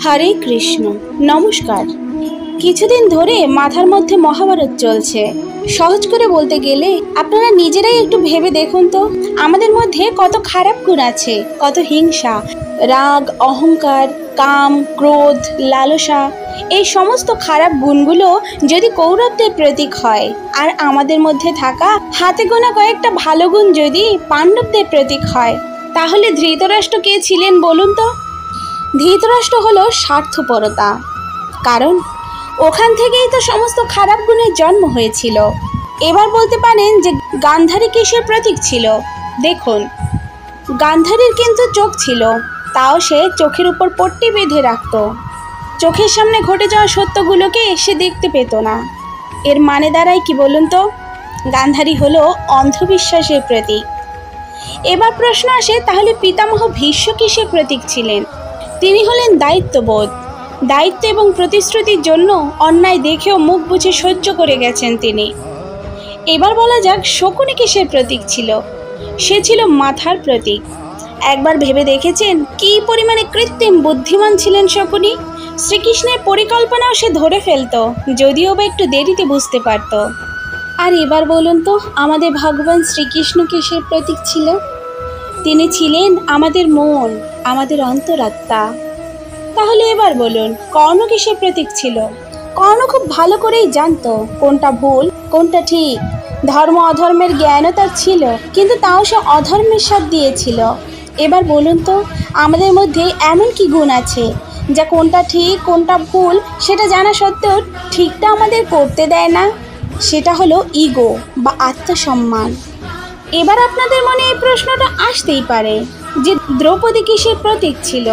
হরে কৃষ্ণ। নমস্কার। কিছুদিন ধরে মাথার মধ্যে মহাভারত চলছে। সহজ করে বলতে গেলে আপনারা নিজেরাই একটু ভেবে দেখুন তো, আমাদের মধ্যে কত খারাপ গুণ আছে, কত হিংসা, রাগ, অহংকার, কাম, ক্রোধ, লালসা। এই সমস্ত খারাপ গুণগুলো যদি কৌরবদের প্রতীক হয়, আর আমাদের মধ্যে থাকা হাতে গোনা কয়েকটা ভালো গুণ যদি পাণ্ডবদের প্রতীক হয়, তাহলে ধৃতরাষ্ট্র কে ছিলেন বলুন তো? ধৃতরাষ্ট্র হলো স্বার্থপরতা। কারণ ওখান থেকেই তো সমস্ত খারাপ গুণের জন্ম হয়েছিল। এবার বলতে পারেন যে গান্ধারী কিসের প্রতীক ছিল? দেখুন, গান্ধারীর কিন্তু চোখ ছিল, তাও সে চোখের উপর পট্টি বেঁধে রাখত। চোখের সামনে ঘটে যাওয়া সত্যগুলোকে সে দেখতে পেত না। এর মানে দাঁড়ায় কি বলুন তো? গান্ধারী হলো অন্ধবিশ্বাসের প্রতীক। এবার প্রশ্ন আসে, তাহলে পিতামহ ভীষ্ম কিসের প্রতীক ছিলেন? তিনি হলেন দায়িত্ববোধ। দায়িত্ব এবং প্রতিশ্রুতির জন্য অন্যায় দেখেও মুখ বুজে সহ্য করে গেছেন তিনি। এবার বলা যাক শকুনি কিসের প্রতীক ছিল? সে ছিল মাথার প্রতীক। একবার ভেবে দেখেছেন কী পরিমাণে কৃত্রিম বুদ্ধিমান ছিলেন শকুনি? শ্রীকৃষ্ণের পরিকল্পনাও সে ধরে ফেলত, যদিও বা একটু দেরিতে বুঝতে পারত। আর এবার বলুন তো, আমাদের ভগবান শ্রীকৃষ্ণ কিসের প্রতীক ছিল? তিনি ছিলেন আমাদের মন, আমাদের অন্তরাত্মা। তাহলে এবার বলুন, কর্ণ কিসের প্রতীক ছিল? কর্ণ খুব ভালো করেই জানতো কোনটা ভুল, কোনটা ঠিক। ধর্ম অধর্মের জ্ঞানও তার ছিল, কিন্তু তাও সে অধর্মের সাথ দিয়েছিল। এবার বলুন তো, আমাদের মধ্যে এমন কি গুণ আছে যা কোনটা ঠিক কোনটা ভুল সেটা জানা সত্ত্বেও ঠিকটা আমাদের করতে দেয় না? সেটা হলো ইগো বা আত্মসম্মান। এবার আপনাদের মনে এই প্রশ্নটা আসতেই পারে যে দ্রৌপদী কিসের প্রতীক ছিল?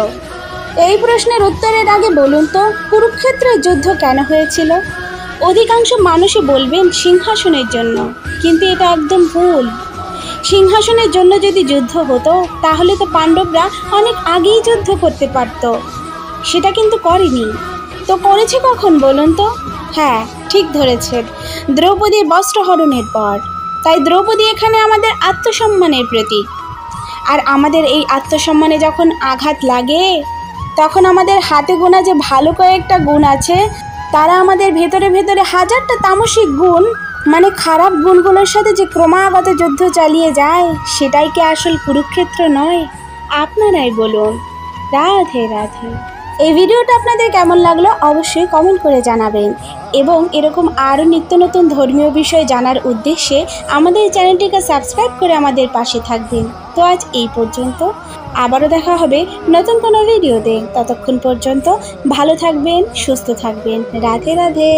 এই প্রশ্নের উত্তরের আগে বলুন তো, কুরুক্ষেত্রের যুদ্ধ কেন হয়েছিল? অধিকাংশ মানুষই বলবেন সিংহাসনের জন্য, কিন্তু এটা একদম ভুল। সিংহাসনের জন্য যদি যুদ্ধ হতো তাহলে তো পাণ্ডবরা অনেক আগেই যুদ্ধ করতে পারত। সেটা কিন্তু করেনি। তো করেছে কখন বলুন তো? হ্যাঁ, ঠিক ধরেছেন, দ্রৌপদীর বস্ত্রহরণের পর। তাই দ্রৌপদী এখানে আমাদের আত্মসম্মানের প্রতীক। আর আমাদের এই আত্মসম্মানে যখন আঘাত লাগে, তখন আমাদের হাতে গোনা যে ভালো কয়েকটা গুণ আছে, তারা আমাদের ভেতরে ভেতরে হাজারটা তামসিক গুণ, মানে খারাপ গুণগুলোর সাথে যে ক্রমাগত যুদ্ধ চালিয়ে যায়, সেটাই কি আসল কুরুক্ষেত্র নয়? আপনারাই বলুন। রাধে রাধে। এই ভিডিওটা আপনাদের কেমন লাগলো অবশ্যই কমেন্ট করে জানাবেন, এবং এরকম আরও নিত্য নতুন ধর্মীয় বিষয় জানার উদ্দেশ্যে আমাদের চ্যানেলটিকে সাবস্ক্রাইব করে আমাদের পাশে থাকবেন। তো আজ এই পর্যন্ত, আবারও দেখা হবে নতুন কোনো ভিডিওতে। ততক্ষণ পর্যন্ত ভালো থাকবেন, সুস্থ থাকবেন। রাধে রাধে।